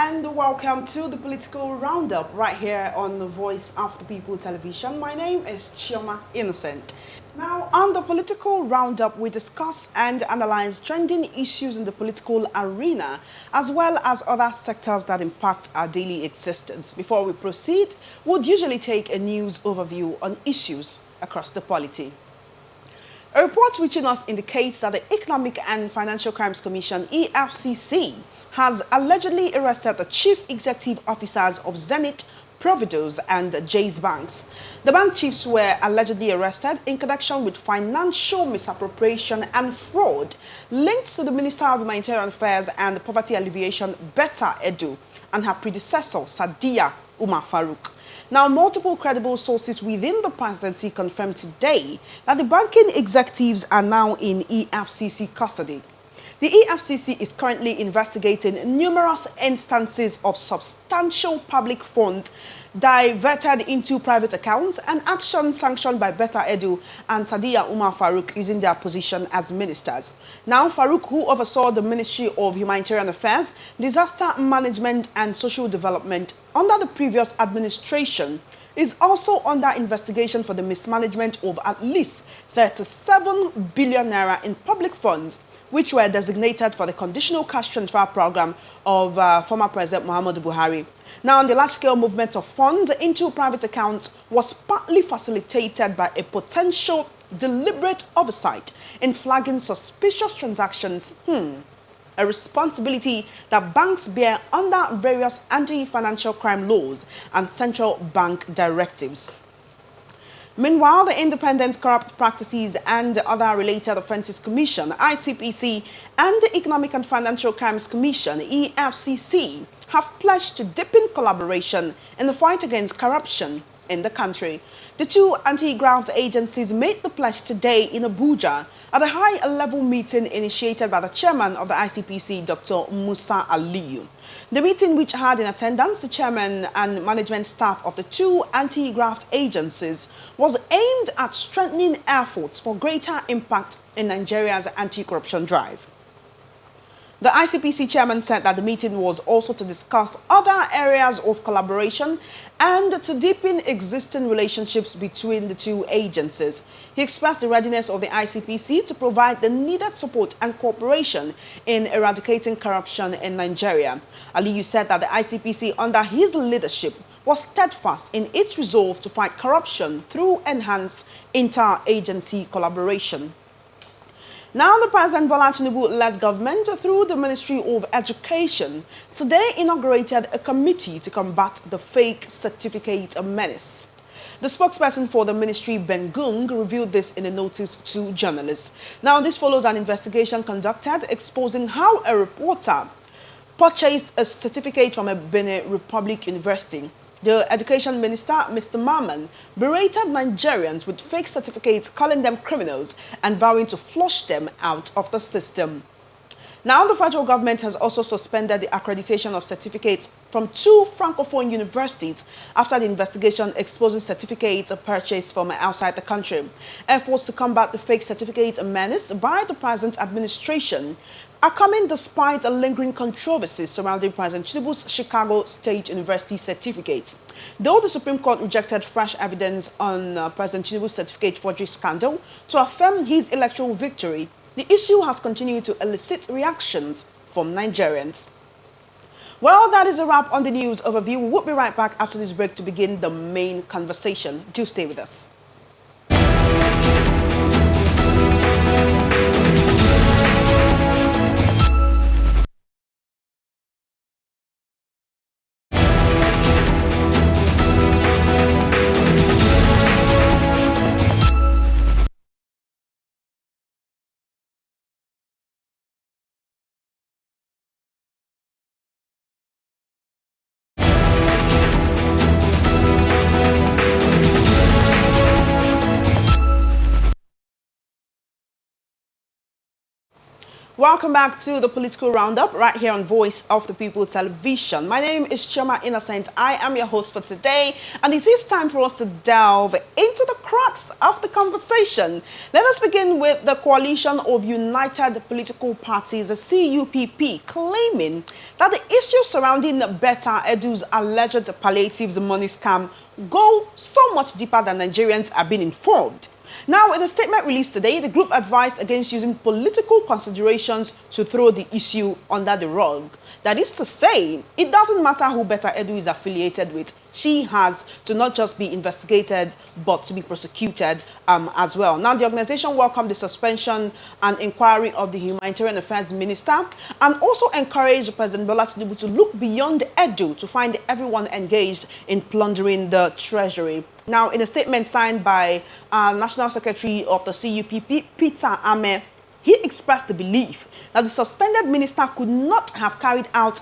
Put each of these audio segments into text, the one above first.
and welcome to the Political Roundup right here on the Voice of the People television. My name is Chioma Innocent. Now, on the Political Roundup, we discuss and analyze trending issues in the political arena, as well as other sectors that impact our daily existence. Before we proceed, we'd usually take a news overview on issues across the polity. A report reaching us indicates that the Economic and Financial Crimes Commission, Efcc, has allegedly arrested the chief executive officers of Zenith, Providos, and Jay's banks. The bank chiefs were allegedly arrested in connection with financial misappropriation and fraud linked to the Minister of Humanitarian Affairs and Poverty Alleviation, Betta Edu, and her predecessor, Sadiya Umar Farouk. Now, multiple credible sources within the presidency confirmed today that the banking executives are now in EFCC custody. The EFCC is currently investigating numerous instances of substantial public funds diverted into private accounts and actions sanctioned by Betta Edu and Sadiya Umar Farouk using their position as ministers. Now, Farouk, who oversaw the Ministry of Humanitarian Affairs, Disaster Management and Social Development under the previous administration, is also under investigation for the mismanagement of at least 37 billion naira in public funds, which were designated for the conditional cash transfer program of former President Muhammadu Buhari. Now, the large-scale movement of funds into private accounts was partly facilitated by a potential deliberate oversight in flagging suspicious transactions, a responsibility that banks bear under various anti-financial crime laws and central bank directives. Meanwhile, the Independent Corrupt Practices and Other Related Offences Commission, Icpc, and the Economic and Financial Crimes Commission, Efcc, have pledged to deepen collaboration in the fight against corruption in the country. The two anti-graft agencies made the pledge today in Abuja at a high-level meeting initiated by the chairman of the Icpc, Dr. Musa Aliyu. The meeting, which had in attendance the chairman and management staff of the two anti-graft agencies, was aimed at strengthening efforts for greater impact in Nigeria's anti-corruption drive. The Icpc chairman said that the meeting was also to discuss other areas of collaboration and to deepen existing relationships between the two agencies. He expressed the readiness of the Icpc to provide the needed support and cooperation in eradicating corruption in Nigeria. Aliyu said that the Icpc, under his leadership, was steadfast in its resolve to fight corruption through enhanced inter-agency collaboration. Now, the President Bola Tinubu-led government, through the Ministry of Education, today inaugurated a committee to combat the fake certificate menace. The spokesperson for the ministry, Ben Gung, revealed this in a notice to journalists. Now, this follows an investigation conducted exposing how a reporter purchased a certificate from a Benin Republic university. The Education Minister, Mr. Maman, berated Nigerians with fake certificates, calling them criminals and vowing to flush them out of the system. Now, the federal government has also suspended the accreditation of certificates from two Francophone universities after the investigation exposing certificates purchased from outside the country. Efforts to combat the fake certificate menace by the present administration are coming despite a lingering controversies surrounding President Tinubu's Chicago State University certificate. Though the Supreme Court rejected fresh evidence on President Tinubu's certificate forgery scandal to affirm his electoral victory, the issue has continued to elicit reactions from Nigerians. Well, that is a wrap on the news overview. We'll be right back after this break to begin the main conversation. Do stay with us. Welcome back to the Political Roundup right here on Voice of the People Television. My name is Chioma Innocent. I am your host for today, and it is time for us to delve into the crux of the conversation. Let us begin with the Coalition of United Political Parties, the CUPP, claiming that the issues surrounding Betta Edu's alleged palliatives money scam go so much deeper than Nigerians have been informed. Now, in a statement released today, the group advised against using political considerations to throw the issue under the rug. That is to say, it doesn't matter who Betta Edu is affiliated with. She has to not just be investigated, but to be prosecuted as well. Now, the organization welcomed the suspension and inquiry of the Humanitarian Affairs Minister and also encouraged President Bola Tinubu to look beyond Edu to find everyone engaged in plundering the treasury. Now, in a statement signed by National Secretary of the CUPP, Peter Ame, he expressed the belief that the suspended minister could not have carried out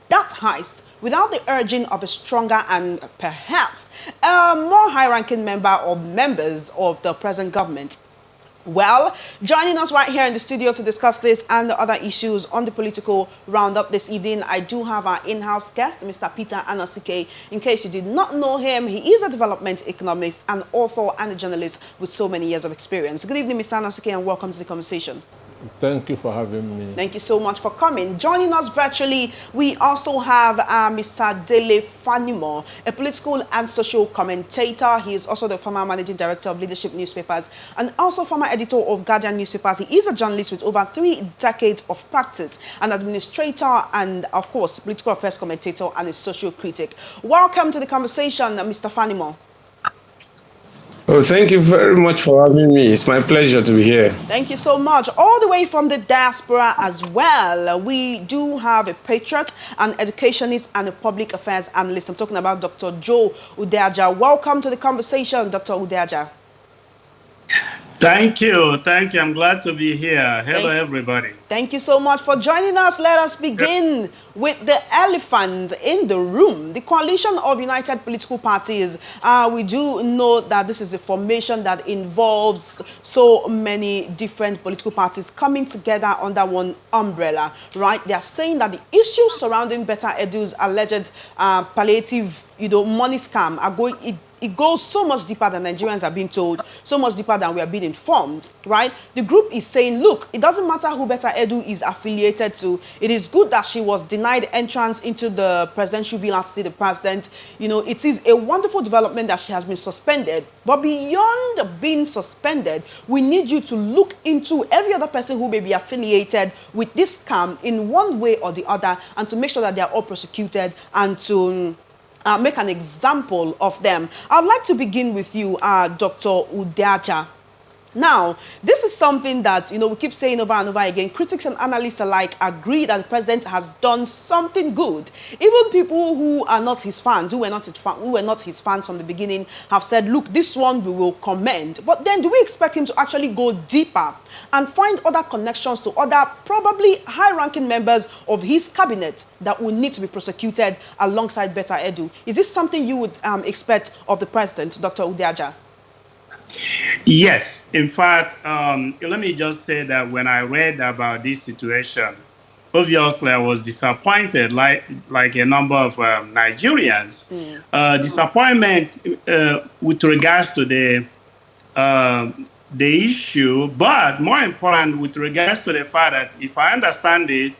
that heist without the urging of a stronger and perhaps a more high-ranking member or members of the present government. Well, joining us right here in the studio to discuss this and the other issues on the political roundup this evening, I do have our in-house guest, Mr. Peter Anasike. In case you did not know him, he is a development economist, an author and a journalist with so many years of experience. Good evening, Mr. Anasike, and welcome to the conversation. Thank you for having me. Thank you so much for coming. Joining us virtually, we also have Mr. Dele Fanimo, a political and social commentator. He is also the former managing director of Leadership Newspapers and also former editor of Guardian Newspapers. He is a journalist with over 3 decades of practice, an administrator and, of course, political affairs commentator and a social critic. Welcome to the conversation, Mr. Fanimo. Oh, thank you very much for having me. It's my pleasure to be here. Thank you so much. All the way from the diaspora as well. We do have a patriot, an educationist, and a public affairs analyst. I'm talking about Dr. Joe Udeaja. Welcome to the conversation, Dr. Udeaja. Thank you. Thank you. I'm glad to be here. Hello, everybody. Thank you so much for joining us. Let us begin with the elephant in the room, the Coalition of United Political Parties. We do know that this is a formation that involves so many different political parties coming together under one umbrella, right? They are saying that the issues surrounding Betta Edu's alleged palliative, money scam are going. It goes so much deeper than Nigerians are being told, so much deeper than we are being informed, right? The group is saying, look, it doesn't matter who Betta Edu is affiliated to. It is good that she was denied entrance into the presidential villa to see the president. It is a wonderful development that she has been suspended. But beyond being suspended, we need you to look into every other person who may be affiliated with this scam in one way or the other and to make sure that they are all prosecuted and to make an example of them. I'd like to begin with you, Dr. Udeaja. Now, this is something that, we keep saying over and over again. Critics and analysts alike agree that the president has done something good. Even people who are not his fans, who were not his fans from the beginning, have said, look, this one we will commend. But then do we expect him to actually go deeper and find other connections to other probably high-ranking members of his cabinet that will need to be prosecuted alongside Betta Edu? Is this something you would expect of the president, Dr. Udeaja? Yes. In fact, let me just say that when I read about this situation, obviously I was disappointed, like a number of Nigerians. Disappointment with regards to the issue, but more important with regards to the fact that, if I understand it,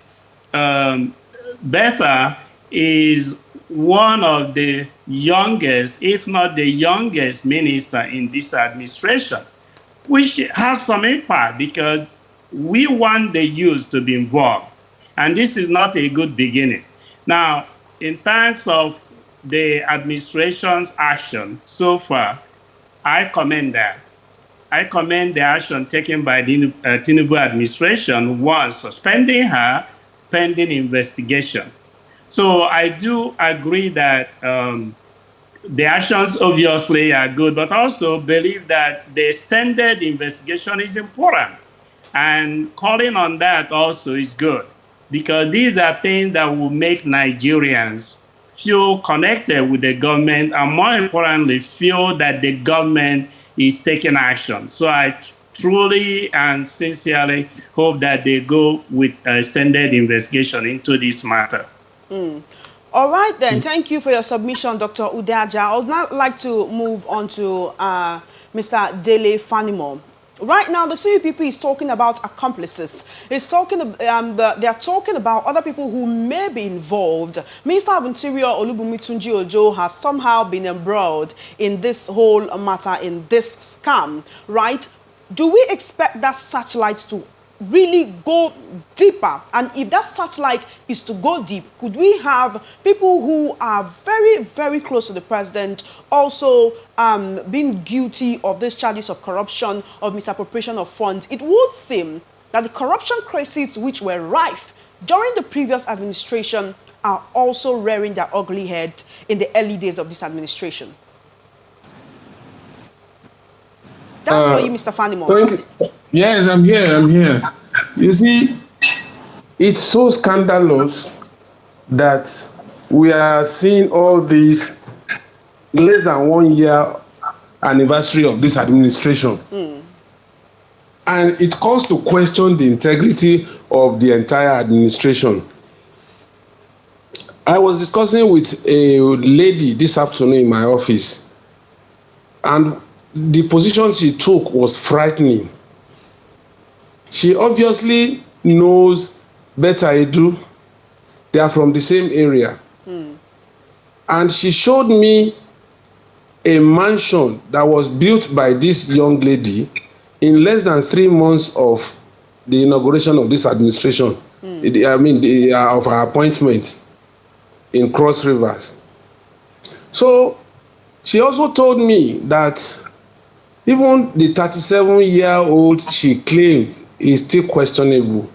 Betta is one of the youngest, if not the youngest minister in this administration, which has some impact because we want the youth to be involved. And this is not a good beginning. Now, in terms of the administration's action so far, I commend that. I commend the action taken by the Tinubu administration, one, suspending her pending investigation. So I do agree that the actions obviously are good, but also believe that the extended investigation is important. And calling on that also is good, because these are things that will make Nigerians feel connected with the government and, more importantly, feel that the government is taking action. So I truly and sincerely hope that they go with extended investigation into this matter. All right then, thank you for your submission, Dr. Udaja. I would now like to move on to Mr. Dele Fanimo. Right now, the CUPP is talking about accomplices. It's talking, they are talking about other people who may be involved. Minister of Interior Olubunmi Tunji Ojo has somehow been embroiled in this whole matter, in this scam, right? Do we expect that searchlight to really go deeper? And if that searchlight is to go deep, could we have people who are very, very close to the president also being guilty of these charges of corruption, of misappropriation of funds? It would seem that the corruption crises which were rife during the previous administration are also rearing their ugly head in the early days of this administration. That's for you, Mr. Fanimo. Yes, I'm here. You see, it's so scandalous that we are seeing all these less than 1 year anniversary of this administration. And it calls to question the integrity of the entire administration. I was discussing with a lady this afternoon in my office, and the position she took was frightening. She obviously knows Beta Edu. They are from the same area. And she showed me a mansion that was built by this young lady in less than 3 months of the inauguration of this administration. Of her appointment in Cross Rivers. So she also told me that even the 37-year-old she claimed is still questionable.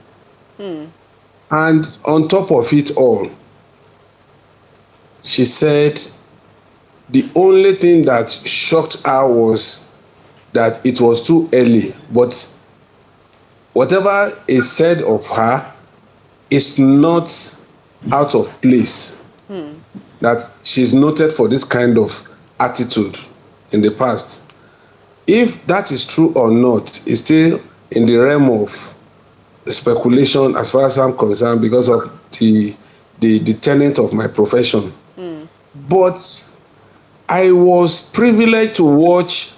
And on top of it all, she said the only thing that shocked her was that it was too early. But whatever is said of her is not out of place. That she's noted for this kind of attitude in the past. If that is true or not is still in the realm of speculation as far as I'm concerned, because of the tenet of my profession. But I was privileged to watch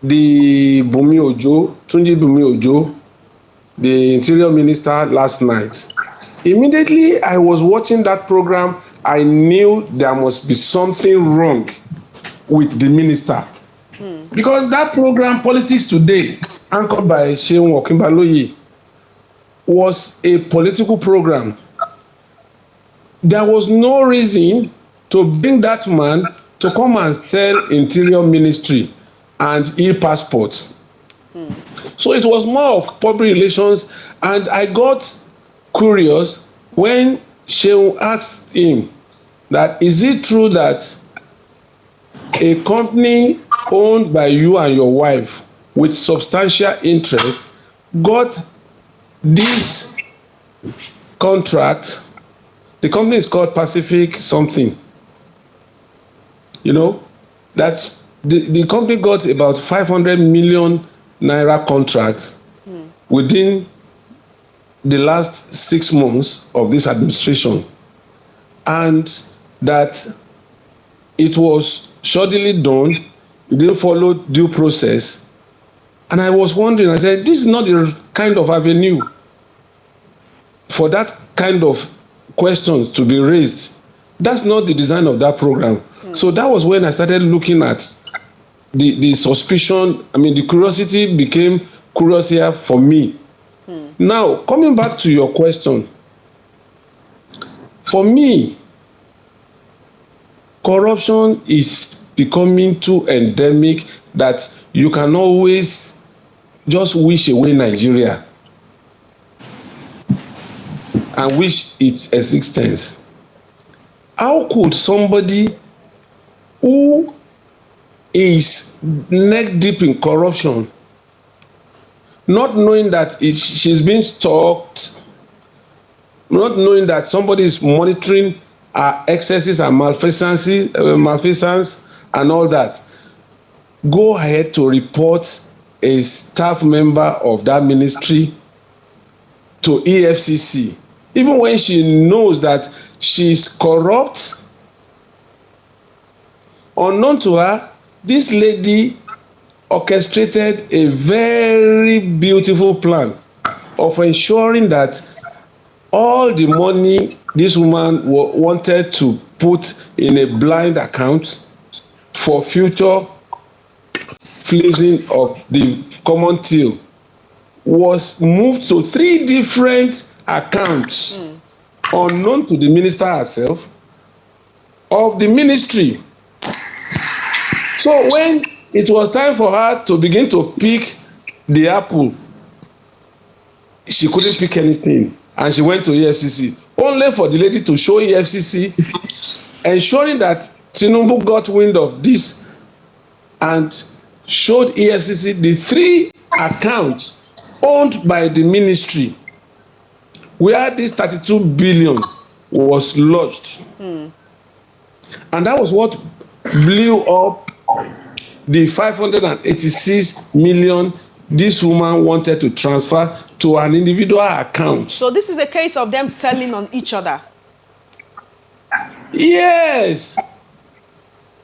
the Tunji Bumi Ojo, the Interior Minister, last night. Immediately I was watching that program, I knew there must be something wrong with the minister. Because that program, Politics Today, anchored by Seun Okinbaloye, was a political program. There was no reason to bring that man to come and sell Interior Ministry and e-passports. So it was more of public relations, and I got curious when Seun asked him that, is it true that a company owned by you and your wife with substantial interest got this contract? The company is called Pacific something. You know, that the company got about 500 million naira contract within the last 6 months of this administration, and that it was shoddily done, it didn't follow due process. And I was wondering, I said, this is not the kind of avenue for that kind of questions to be raised. That's not the design of that program. So that was when I started looking at the suspicion. I mean, the curiosity became curious here for me. Now, coming back to your question, for me, corruption is becoming too endemic that you can always just wish away Nigeria and wish its existence. How could somebody who is neck deep in corruption, not knowing that she's being stalked, not knowing that somebody is monitoring her excesses and malfeasance and all that, go ahead to report a staff member of that ministry to Efcc, even when she knows that she's corrupt. Unknown to her, this lady orchestrated a very beautiful plan of ensuring that all the money this woman wanted to put in a blind account for future fleecing of the common till was moved to 3 different accounts unknown to the minister herself of the ministry. So when it was time for her to begin to pick the apple, she couldn't pick anything, and she went to EFCC, only for the lady to show EFCC, ensuring that Tinubu got wind of this and showed EFCC the 3 accounts owned by the ministry where this 32 billion was lodged. And that was what blew up the 586 million this woman wanted to transfer to an individual account. So this is a case of them telling on each other. Yes.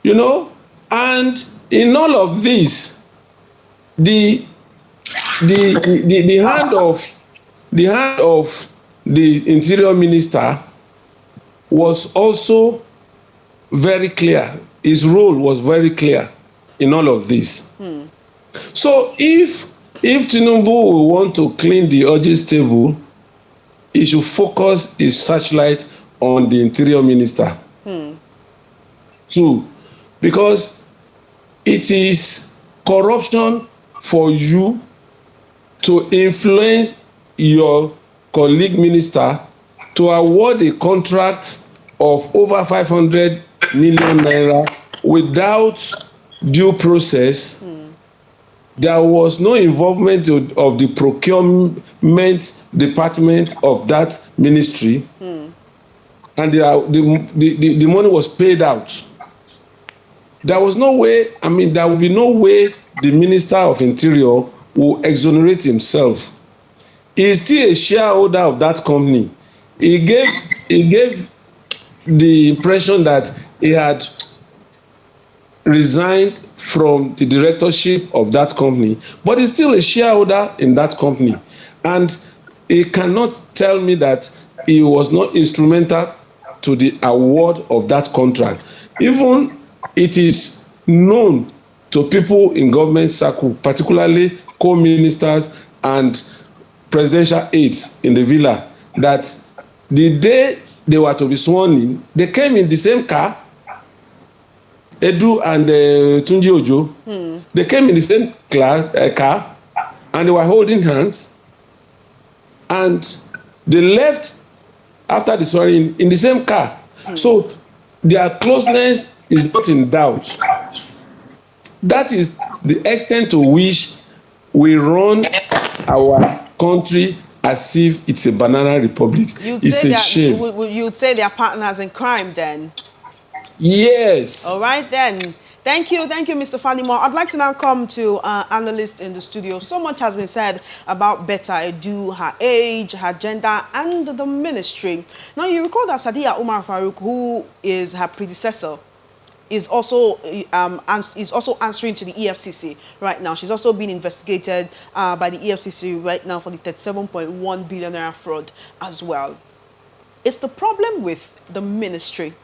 You know, and in all of this, the hand of the interior minister was also very clear. His role was very clear in all of this. So if Tinubu will want to clean the urges table, he should focus his searchlight on the interior minister. 2, because it is corruption for you to influence your colleague minister to award a contract of over 500 million naira without due process. There was no involvement of the procurement department of that ministry, and the money was paid out. There was no way, there will be no way the Minister of Interior will exonerate himself. He is still a shareholder of that company. He gave the impression that he had resigned from the directorship of that company, but he's still a shareholder in that company. And he cannot tell me that he was not instrumental to the award of that contract. Even it is known to people in government circle, particularly co-ministers and presidential aides in the villa, that the day they were to be sworn in, they came in the same car. Edu and Tunji Ojo, they came in the same car, and they were holding hands, and they left after the swearing in the same car. So their closeness is not in doubt. That is the extent to which we run our country as if it's a banana republic. It's a shame. You'd say they are partners in crime then? Yes. All right then. Thank you, Mr. Fanimo. I'd like to now come to analysts in the studio. So much has been said about Betta Edu, her age, her gender, and the ministry. Now, you recall that Sadiya Umar Farouk, who is her predecessor, is also answering to the EFCC right now. She's also being investigated by the EFCC right now for the 37.1 billion naira fraud as well. It's the problem with the ministry.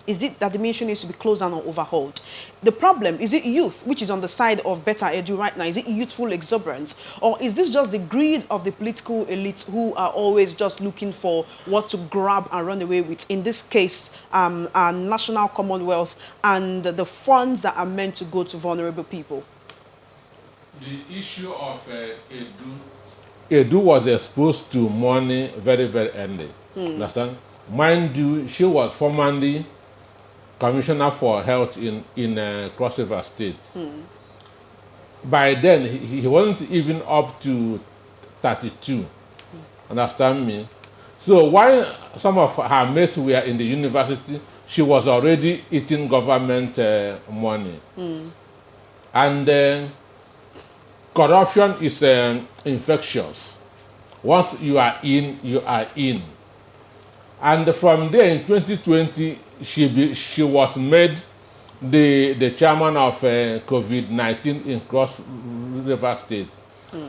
Is it that the ministry needs to be closed down or overhauled? The problem, is it youth, which is on the side of Betta Edu right now? Is it youthful exuberance? Or is this just the greed of the political elites who are always just looking for what to grab and run away with? In this case, our national commonwealth and the funds that are meant to go to vulnerable people. The issue of Edu was exposed to money very, very early. Understand? Mind you, she was formerly Commissioner for Health in Cross River State. By then, he wasn't even up to 32. Understand me? So while some of her mates were in the university, she was already eating government money. And corruption is infectious. Once you are in, you are in. And from there in 2020, she was made the chairman of COVID-19 in Cross River State.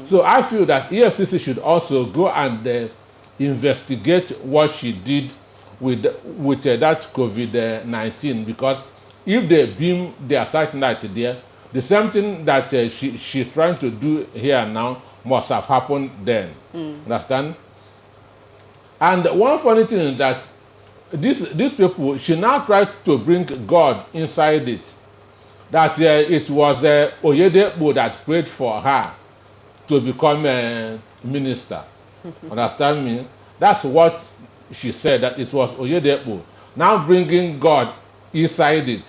So I feel that EFCC should also go and investigate what she did with that COVID-19, because if they beam their satellite there, the same thing that she's trying to do here now must have happened then. Understand? And one funny thing is that these people, she now tried to bring God inside it. That it was Oyedepo that prayed for her to become a minister. Understand me? That's what she said, that it was Oyedepo. Now bringing God inside it.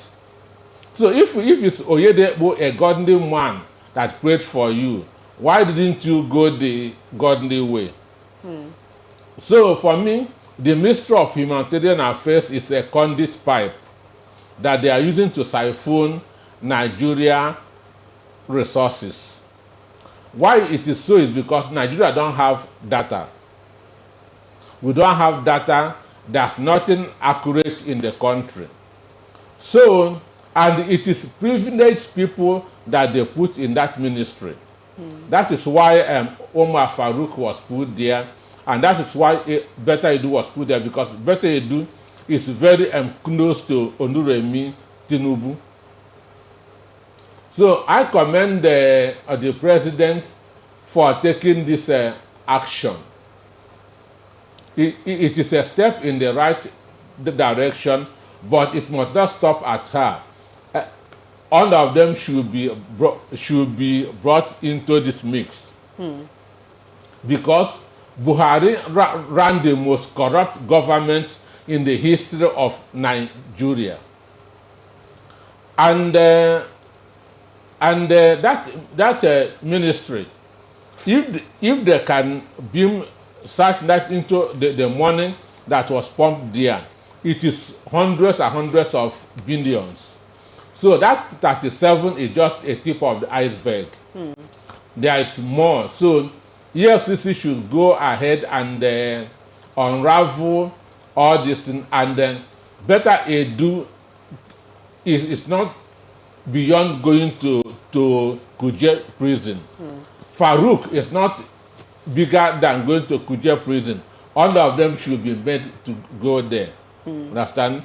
So if it's Oyedepo, a godly man that prayed for you, why didn't you go the godly way? So for me, the Ministry of Humanitarian Affairs is a conduit pipe that they are using to siphon Nigeria resources. Why it is so is because Nigeria don't have data. We don't have data. There's nothing accurate in the country. So, and it is privileged people that they put in that ministry. That is why Omar Farouk was put there, and that is why Better Edu was put there, because Better Edu is very close to Onuremi Tinubu. So I commend the president for taking this action. It is a step in the right direction, but it must not stop at her. All of them should be brought into this mix. Because Buhari ran the most corrupt government in the history of Nigeria. And that ministry, if they can beam such that into the money that was pumped there, it is hundreds and hundreds of billions. So that 37 is just a tip of the iceberg. There is more. So EFCC should go ahead and unravel all this thing, and then Better Edu is not beyond going to Kuje prison. Farouk is not bigger than going to Kuje prison. All of them should be made to go there. Understand?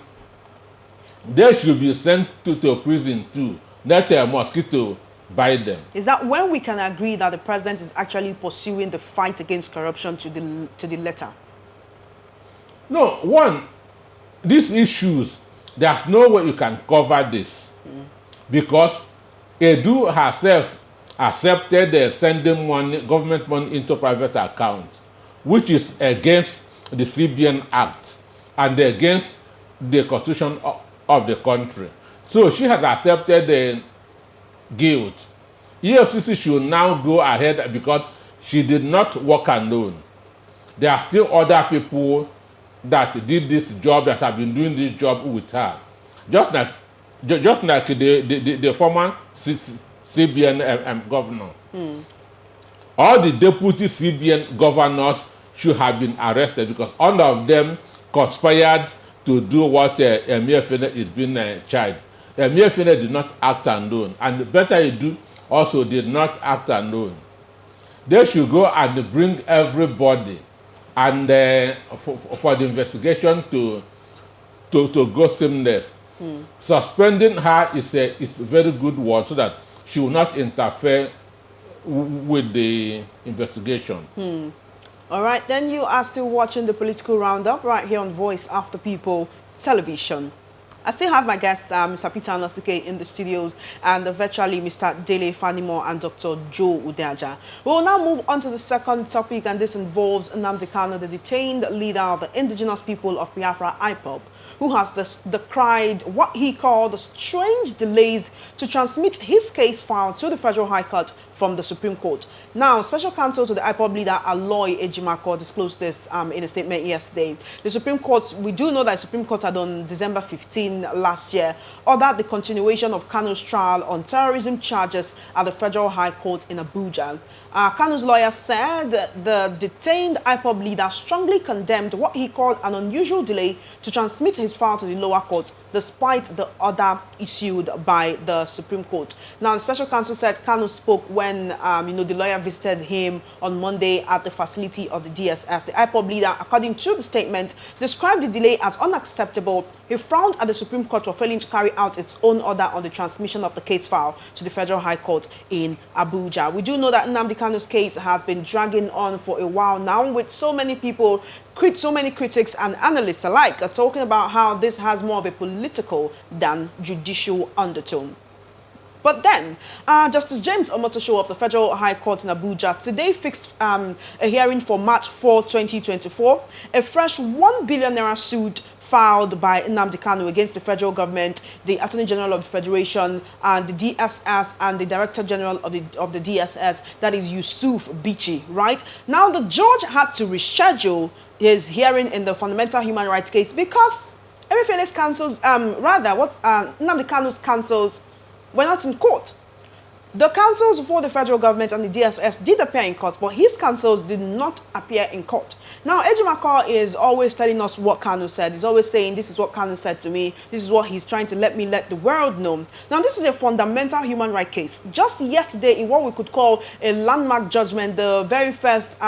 They should be sent to prison too. Let a mosquito bite them. Is that when we can agree that the president is actually pursuing the fight against corruption to the letter? No, one, these issues, there's no way you can cover this. Because Edu herself accepted sending money, government money into private account, which is against the CBN Act and against the constitution of the country. So she has accepted the guilt. EFCC should now go ahead because she did not work alone. There are still other people that did this job, that have been doing this job with her. Just like the former CBN governor. All the deputy CBN governors should have been arrested because all of them conspired to do what Emefiele is being charged. Emefiele did not act alone, and Better Edu also did not act alone. They should go and bring everybody, and for the investigation to go seamless. Suspending her is a very good word so that she will not interfere with the investigation. All right, then you are still watching the Political Roundup right here on Voice of the People Television. I still have my guests, Mr. Peter Anosike in the studios, and virtually Mr. Dele Fanimo and Dr. Joe Udeaja. We will now move on to the second topic, and this involves Nnamdi Kanu, the detained leader of the indigenous people of Biafra, IPOB, who has decried what he called strange delays to transmit his case file to the Federal High Court from the Supreme Court. Now, Special Counsel to the IPOB leader Aloy Ejimakor disclosed this in a statement yesterday. The Supreme Court, we do know that the Supreme Court had on December 15 last year ordered the continuation of Kanu's trial on terrorism charges at the Federal High Court in Abuja. Kanu's lawyer said the detained IPOB leader strongly condemned what he called an unusual delay to transmit his file to the lower court, despite the order issued by the Supreme Court. Now, the special counsel said Kanu spoke when the lawyer visited him on Monday at the facility of the DSS. The IPOB leader, according to the statement, described the delay as unacceptable. He frowned at the Supreme Court for failing to carry out its own order on the transmission of the case file to the Federal High Court in Abuja. We do know that Nnamdi Kanu's case has been dragging on for a while now, with so many people, so many critics and analysts alike are talking about how this has more of a political than judicial undertone. But then, Justice James Omotosho of the Federal High Court in Abuja today fixed a hearing for March 4, 2024. A fresh 1 billion naira suit filed by Nnamdi Kanu against the federal government, the Attorney General of the Federation, and the DSS, and the Director General of the DSS, that is Yusuf Bichi, right? Now, the judge had to reschedule his hearing in the fundamental human rights case because Emefiele's counsels, Nnamdi Kanu's counsels were not in court. The counsels for the federal government and the DSS did appear in court, but his counsels did not appear in court. Now, Ejimakor is always telling us what Kanu said. He's always saying, this is what Kanu said to me. This is what he's trying to let the world know. Now, this is a fundamental human rights case. Just yesterday, in what we could call a landmark judgment, the very first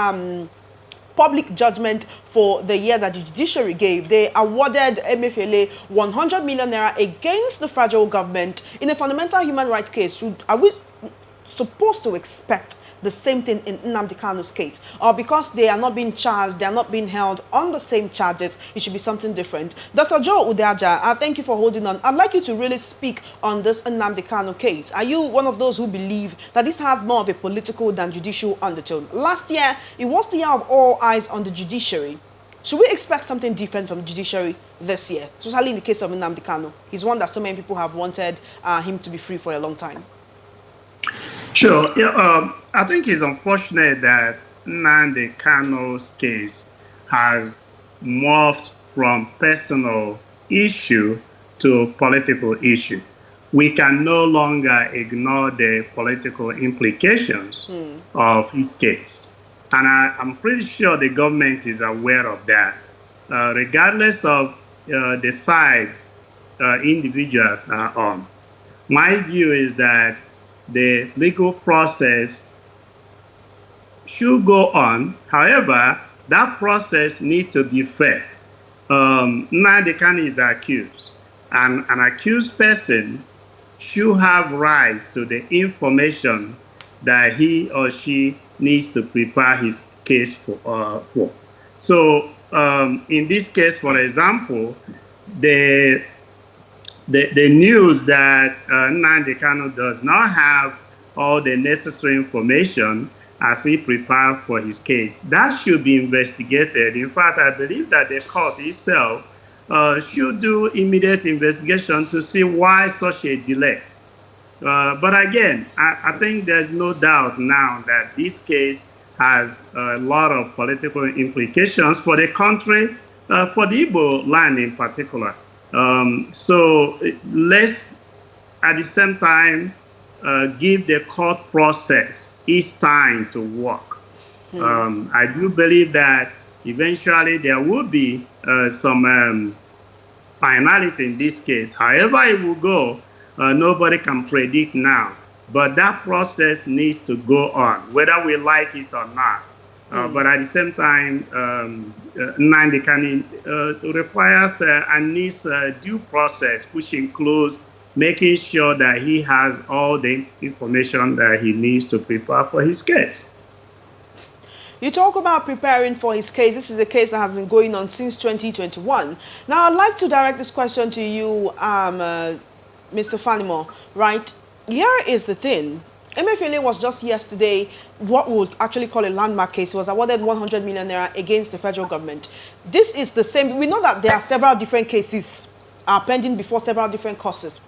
public judgment for the year that the judiciary gave, they awarded Emefiele 100 million naira against the federal government in a fundamental human rights case. Are we supposed to expect the same thing in Nnamdi Kanu's case? Or because they are not being charged, they are not being held on the same charges, it should be something different? Dr. Joe Udeaja, thank you for holding on. I'd like you to really speak on this Nnamdi Kanu case. Are you one of those who believe that this has more of a political than judicial undertone? Last year, it was the year of all eyes on the judiciary. Should we expect something different from the judiciary this year? Especially in the case of Nnamdi Kanu. He's one that so many people have wanted him to be free for a long time. Sure. Yeah, I think it's unfortunate that Nnamdi Kanu's case has morphed from personal issue to political issue. We can no longer ignore the political implications of his case. And I'm pretty sure the government is aware of that. Regardless of the side individuals are on. My view is that the legal process should go on. However, that process needs to be fair. Nnamdi Kanu is accused, and an accused person should have rights to the information that he or she needs to prepare his case for. So, in this case, for example, the news that Nnamdi Kanu does not have all the necessary information as he prepared for his case, that should be investigated. In fact, I believe that the court itself should do immediate investigation to see why such a delay. But again, I think there's no doubt now that this case has a lot of political implications for the country, for the Igbo land in particular. So let's, at the same time, give the court process its time to work. I do believe that eventually there will be some finality in this case. However it will go, nobody can predict now. But that process needs to go on, whether we like it or not. But at the same time, Nnamdi Kanu requires and needs due process, which includes making sure that he has all the information that he needs to prepare for his case. You talk about preparing for his case. This is a case that has been going on since 2021. Now, I'd like to direct this question to you, Mr. Fanimo, right? Here is the thing. Emefiele was just yesterday what we would actually call a landmark case. He was awarded 100 million naira against the federal government. This is the same. We know that there are several different cases pending before several different courts,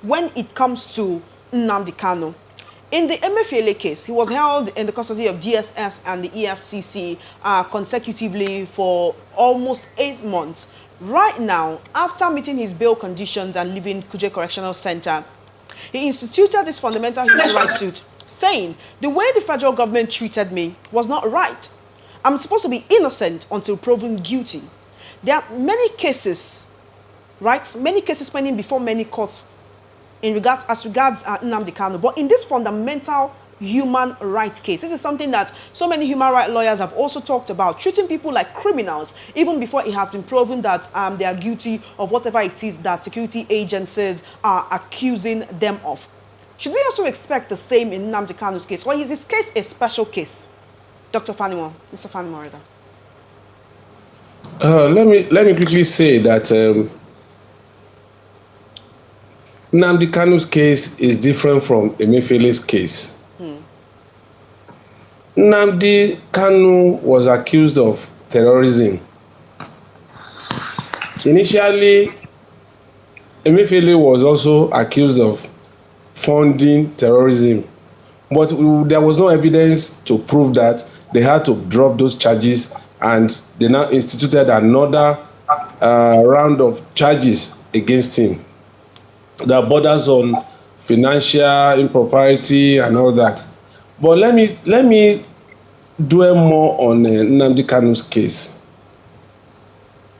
when it comes to Nnamdi Kanu. In the Emefiele case, he was held in the custody of DSS and the Efcc consecutively for almost 8 months. Right now, after meeting his bail conditions and leaving Kuje Correctional Center, he instituted this fundamental human rights suit, saying the way the federal government treated me was not right. I'm supposed to be innocent until proven guilty. There are many cases, right? Many cases pending before many courts as regards Nnamdi Kanu. But in this fundamental human rights case, this is something that so many human rights lawyers have also talked about, treating people like criminals even before it has been proven that they are guilty of whatever it is that security agencies are accusing them of. Should we also expect the same in Nnamdi Kanu's case? Or is his case a special case? Dr. Fanimo, Mr. Fanimo, rather. Let me quickly say that Nnamdi Kanu's case is different from Emefiele's case. Nnamdi Kanu was accused of terrorism. Initially, Emefiele was also accused of funding terrorism, but there was no evidence to prove that. They had to drop those charges, and they now instituted another round of charges against him that borders on financial impropriety and all that. But let me dwell more on Nnamdi Kanu's case.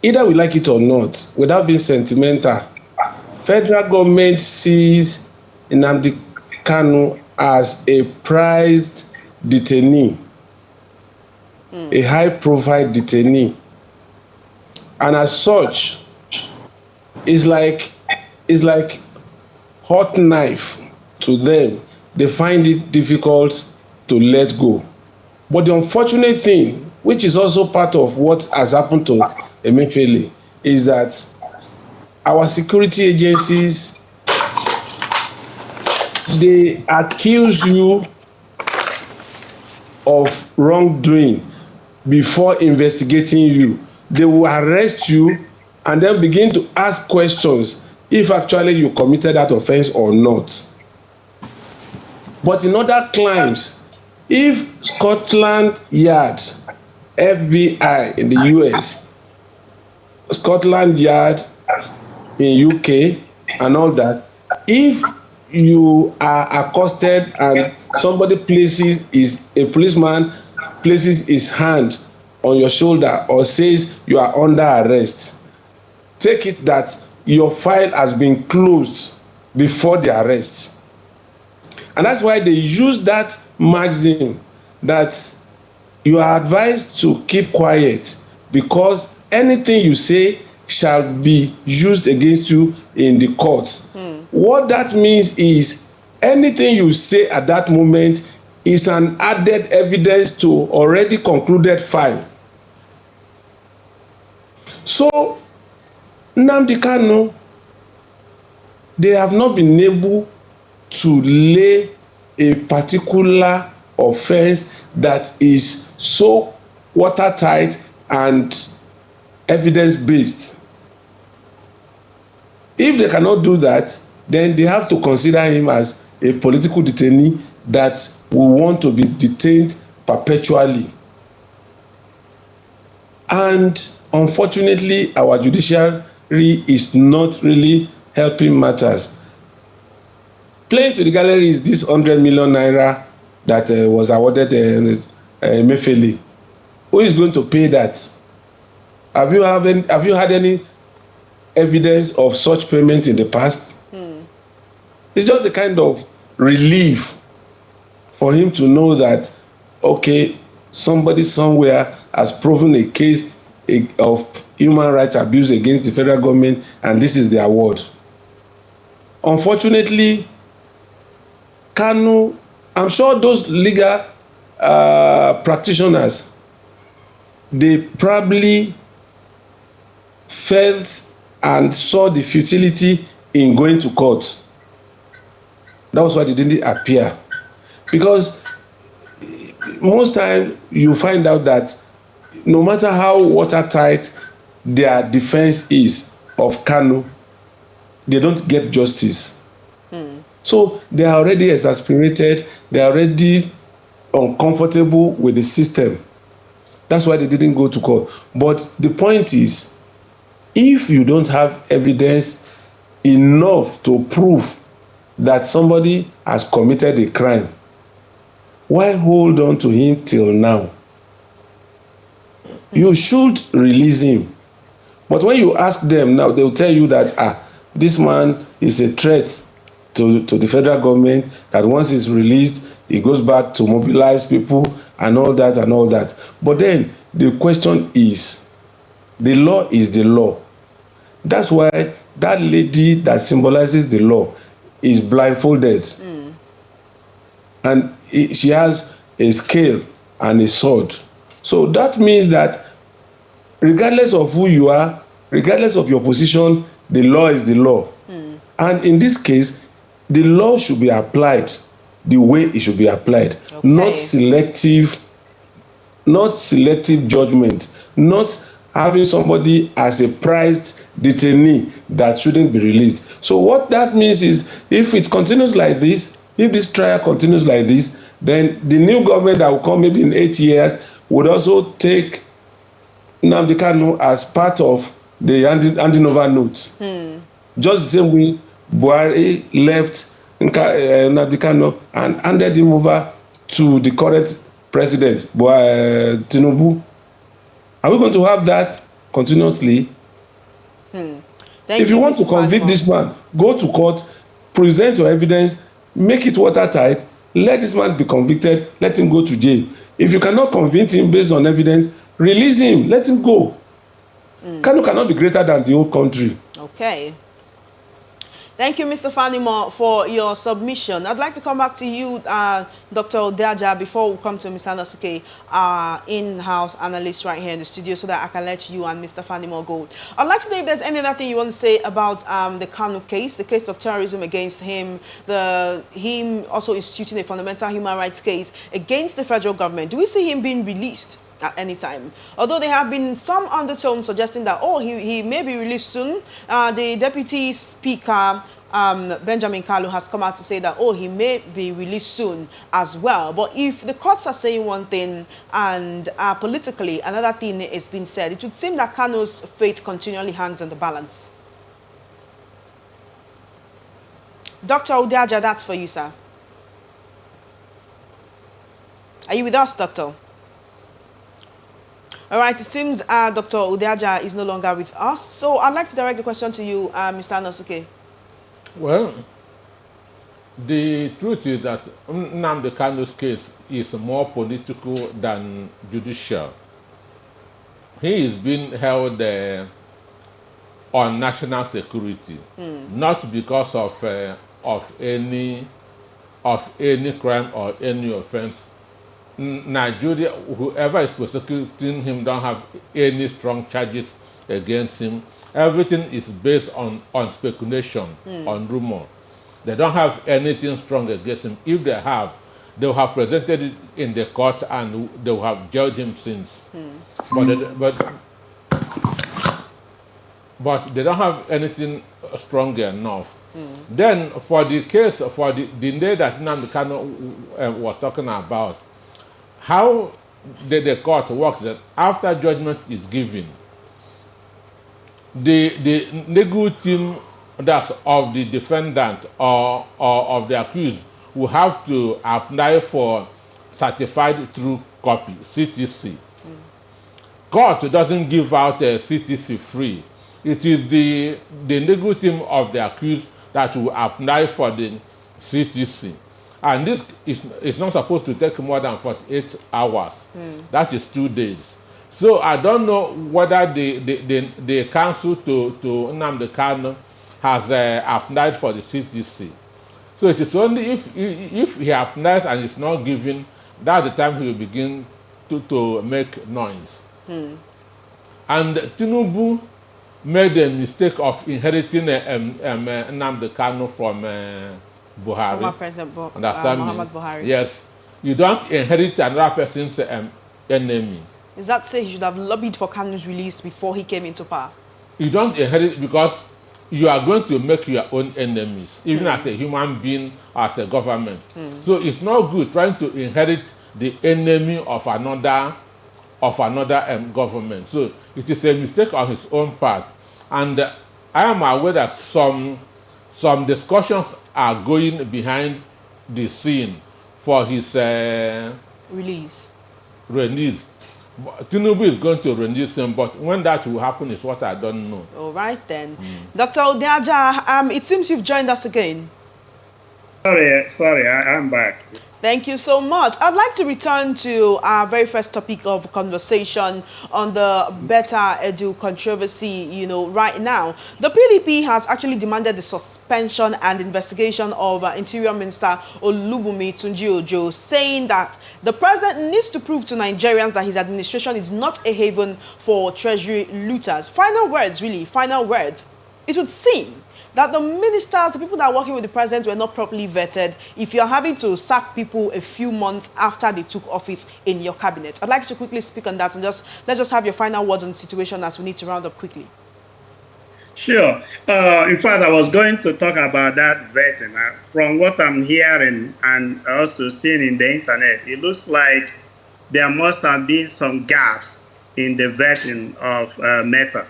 Either we like it or not, without being sentimental, federal government sees Nnamdi Kanu as a prized detainee, a high-profile detainee, and as such, it's like hot knife to them. They find it difficult to let go. But the unfortunate thing, which is also part of what has happened to Emefiele, is that our security agencies, they accuse you of wrongdoing before investigating you. They will arrest you and then begin to ask questions if actually you committed that offense or not. But in other crimes, if Scotland Yard, FBI in the US, Scotland Yard in UK and all that, if you are accosted and somebody a policeman places his hand on your shoulder or says you are under arrest, take it that your file has been closed before the arrest. And that's why they use that maxim that you are advised to keep quiet, because anything you say shall be used against you in the court. What that means is anything you say at that moment is an added evidence to already concluded file. So Nnamdi Kanu, they have not been able to lay a particular offense that is so watertight and evidence-based. If they cannot do that, then they have to consider him as a political detainee that will want to be detained perpetually. And unfortunately, our judiciary is not really helping matters. Playing to the gallery is this 100 million naira that was awarded Emefiele. Who is going to pay that? Have you had any evidence of such payment in the past? It's just a kind of relief for him to know that, okay, somebody somewhere has proven a case of human rights abuse against the federal government, and this is the award. Unfortunately, Kanu, I'm sure those legal practitioners, they probably felt and saw the futility in going to court. That was why they didn't appear. Because most times you find out that no matter how watertight their defense is of Kanu, they don't get justice. So they are already exasperated, they are already uncomfortable with the system. That's why they didn't go to court. But the point is, if you don't have evidence enough to prove that somebody has committed a crime, why hold on to him till now? You should release him. But when you ask them now, they will tell you that this man is a threat to the federal government, that once he's released, he goes back to mobilize people and all that and all that. But then the question is, the law is the law. That's why that lady that symbolizes the law is blindfolded. And she has a scale and a sword. So that means that regardless of who you are, regardless of your position, the law is the law. And in this case, the law should be applied the way it should be applied, not selective judgment, not having somebody as a prized detainee that shouldn't be released. So what that means is, if it continues like this, if this trial continues like this, then the new government that will come maybe in 8 years would also take Nnamdi Kanu as part of the handing over notes. Just the same way Buhari left Nnamdi Kanu and handed him over to the current president, Tinubu. Are we going to have that continuously? If you want to convict this man, go to court, present your evidence, make it watertight, let this man be convicted, let him go to jail. If you cannot convince him based on evidence, release him, let him go. Kanu cannot be greater than the whole country. Okay. Thank you, Mr. Fanimo, for your submission. I'd like to come back to you, Dr. Odeaja, before we come to Mr. Nosuke, in-house analyst right here in the studio, so that I can let you and Mr. Fanimo go. I'd like to know if there's any other thing you want to say about the Kanu case, the case of terrorism against him, him also instituting a fundamental human rights case against the federal government. Do we see him being released at any time? Although there have been some undertones suggesting that, he may be released soon. The deputy speaker, Benjamin Kalu, has come out to say that, he may be released soon as well. But if the courts are saying one thing and politically another thing is being said, it would seem that Kanu's fate continually hangs on the balance. Dr. Odeaja, that's for you, sir. Are you with us, Doctor? All right, it seems Dr. Odeaja is no longer with us. So I'd like to direct the question to you, Mr. Nosuke. Well, the truth is that Nnamdi Kanu's case is more political than judicial. He is being held on national security, not because of any crime or any offense. Nigeria, whoever is prosecuting him, don't have any strong charges against him. Everything is based on speculation, on rumor. They don't have anything strong against him. If they have, they will have presented it in the court and they will have jailed him since. But they don't have anything strong enough. Then for the case, for the day that Nnamdi Kanu was talking about, how the court works that after judgment is given, the legal team that's of the defendant or of the accused will have to apply for certified true copy, CTC. Court doesn't give out a CTC free. It is the legal team of the accused that will apply for the CTC. And this is not supposed to take more than 48 hours. That is 2 days. So I don't know whether the counsel to Nnamdi Kanu has applied for the CTC. So it is only if he applies and is not given, that's the time he will begin to make noise. And Tinubu made a mistake of inheriting Nnamdi Kanu from Buhari. Former President Muhammad Buhari. Yes. You don't inherit another person's enemy. Is that say he should have lobbied for Kanu's release before he came into power? You don't inherit, because you are going to make your own enemies, even as a human being, as a government. So it's not good trying to inherit the enemy of another government. So it is a mistake on his own part. And I am aware that some discussions are going behind the scene for his Release. release. Tinubu is going to release him, but when that will happen is what I don't know. All right then. Dr. Udeaja, it seems you've joined us again. Sorry, I'm back. Thank you so much. I'd like to return to our very first topic of conversation on the Better Edu controversy. Right now, the PDP has actually demanded the suspension and investigation of Interior Minister Olubunmi Tunji-Ojo, saying that the president needs to prove to Nigerians that his administration is not a haven for treasury looters. Final words, really, final words. It would seem that the ministers, the people that are working with the president, were not properly vetted if you're having to sack people a few months after they took office in your cabinet. I'd like to quickly speak on that and let's just have your final words on the situation as we need to round up quickly. Sure. In fact, I was going to talk about that vetting. From what I'm hearing and also seeing in the internet, it looks like there must have been some gaps in the vetting of Meta.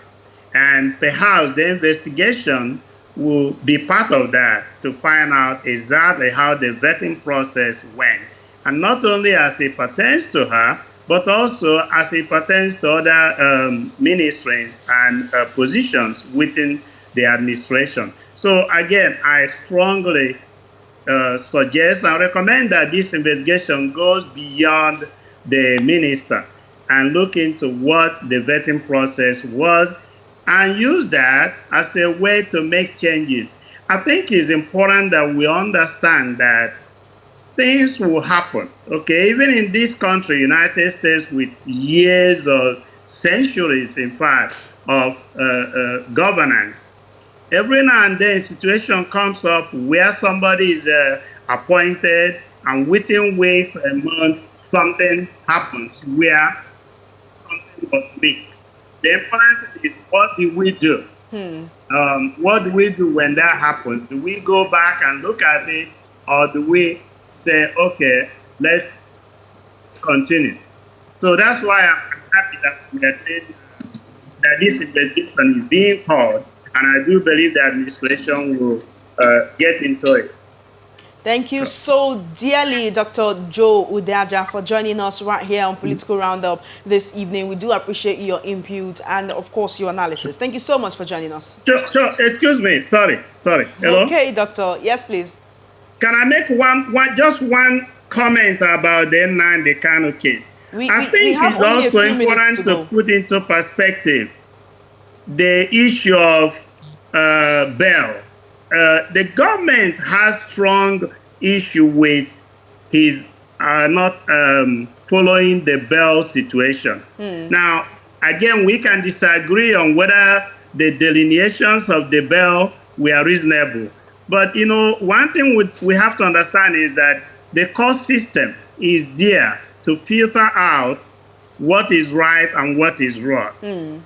And perhaps the investigation will be part of that to find out exactly how the vetting process went. And not only as it pertains to her, but also as it pertains to other ministries and positions within the administration. So again, I strongly suggest and recommend that this investigation goes beyond the minister and look into what the vetting process was and use that as a way to make changes. I think it's important that we understand that things will happen, okay? Even in this country, United States, with years or centuries, in fact, of governance, every now and then a situation comes up where somebody is appointed and within weeks or a month, something happens where something was missed. The important thing is, what do we do? What do we do when that happens? Do we go back and look at it, or do we say, okay, let's continue? So that's why I'm happy that we are doing, that this investigation is being called, and I do believe the administration will get into it. Thank you so dearly, Dr. Joe Udeaja, for joining us right here on Political Roundup this evening. We do appreciate your input and, of course, your analysis. Thank you so much for joining us. Sure. Excuse me. Sorry. Hello? Okay, Doctor. Yes, please. Can I make just one comment about the Nnamdi Kanu case? I think it's also important to put into perspective the issue of bail. The government has strong issue with his not following the bail situation. Now, again, we can disagree on whether the delineations of the bail were reasonable. But, one thing we have to understand is that the court system is there to filter out what is right and what is wrong.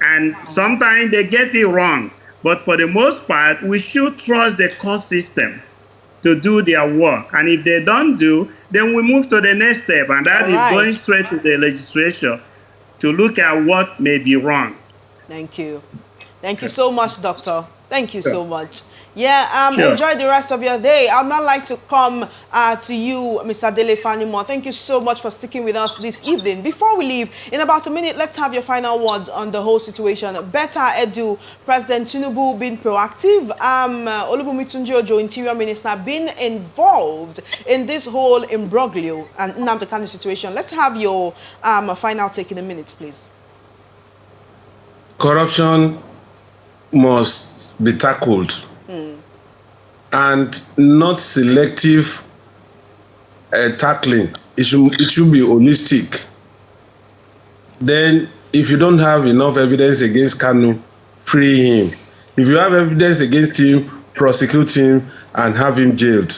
And sometimes they get it wrong. But for the most part, we should trust the court system to do their work. And if they don't do, then we move to the next step. And that is going straight to the legislature to look at what may be wrong. Thank you. Thank you so much, Doctor. Thank you so much. Yeah, enjoy the rest of your day. I'd not like to come to you, Mr. Dele Fanimo. Thank you so much for sticking with us this evening. Before we leave, in about a minute, let's have your final words on the whole situation. Better Edu, President Tinubu being proactive, Olubunmi Tunji-Ojo, Interior Minister, being involved in this whole imbroglio and Nnamdi Kanu situation. Let's have your final take in a minute, please. Corruption must be tackled. And not selective tackling. It should be holistic. Then, if you don't have enough evidence against Kanu, free him. If you have evidence against him, prosecute him and have him jailed.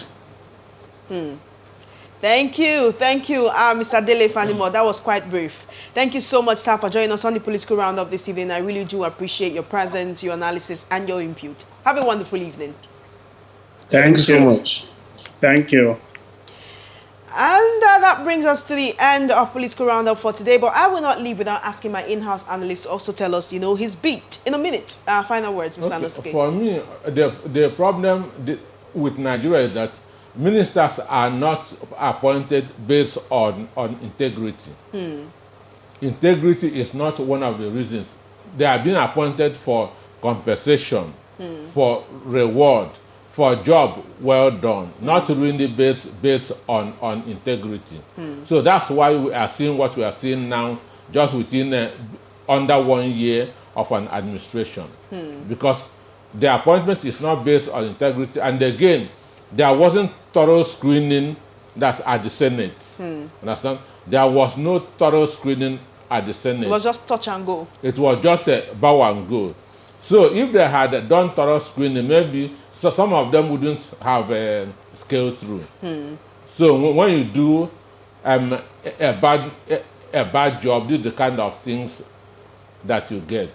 Thank you, Mr. Dele Fanimo. That was quite brief. Thank you so much, sir, for joining us on the political roundup this evening. I really do appreciate your presence, your analysis, and your input. Have a wonderful evening. Thank you so much. Thank you. And that brings us to the end of Political Roundup for today. But I will not leave without asking my in-house analyst to also tell us, his beat in a minute. Final words, Mr. Anosuke. For me, the problem with Nigeria is that ministers are not appointed based on integrity. Integrity is not one of the reasons. They are being appointed for compensation, for reward, for job well done, not really based on integrity. So that's why we are seeing what we are seeing now, just within under 1 year of an administration. Because the appointment is not based on integrity, and again, there wasn't thorough screening that's at the Senate. Understand? There was no thorough screening at the Senate. It was just touch and go. It was just a bow and go. So if they had done thorough screening, maybe some of them wouldn't have scaled through. So when you do a bad job, these are the kind of things that you get.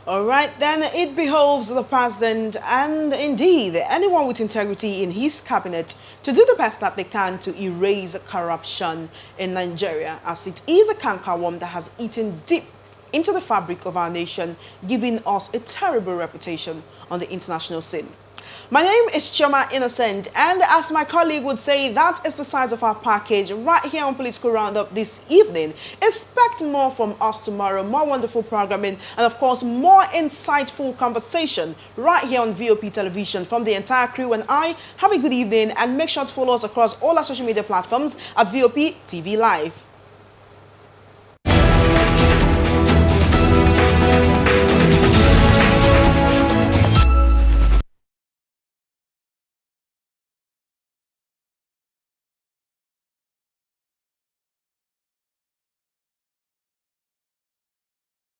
All right, then it behoves the president and indeed anyone with integrity in his cabinet to do the best that they can to erase corruption in Nigeria, as it is a cankerworm that has eaten deep into the fabric of our nation, giving us a terrible reputation on the international scene. My name is Chioma Innocent, and as my colleague would say, that is the size of our package right here on Political Roundup this evening. Expect more from us tomorrow, more wonderful programming, and of course, more insightful conversation right here on VOP Television. From the entire crew and I, have a good evening, and make sure to follow us across all our social media platforms at VOP TV Live.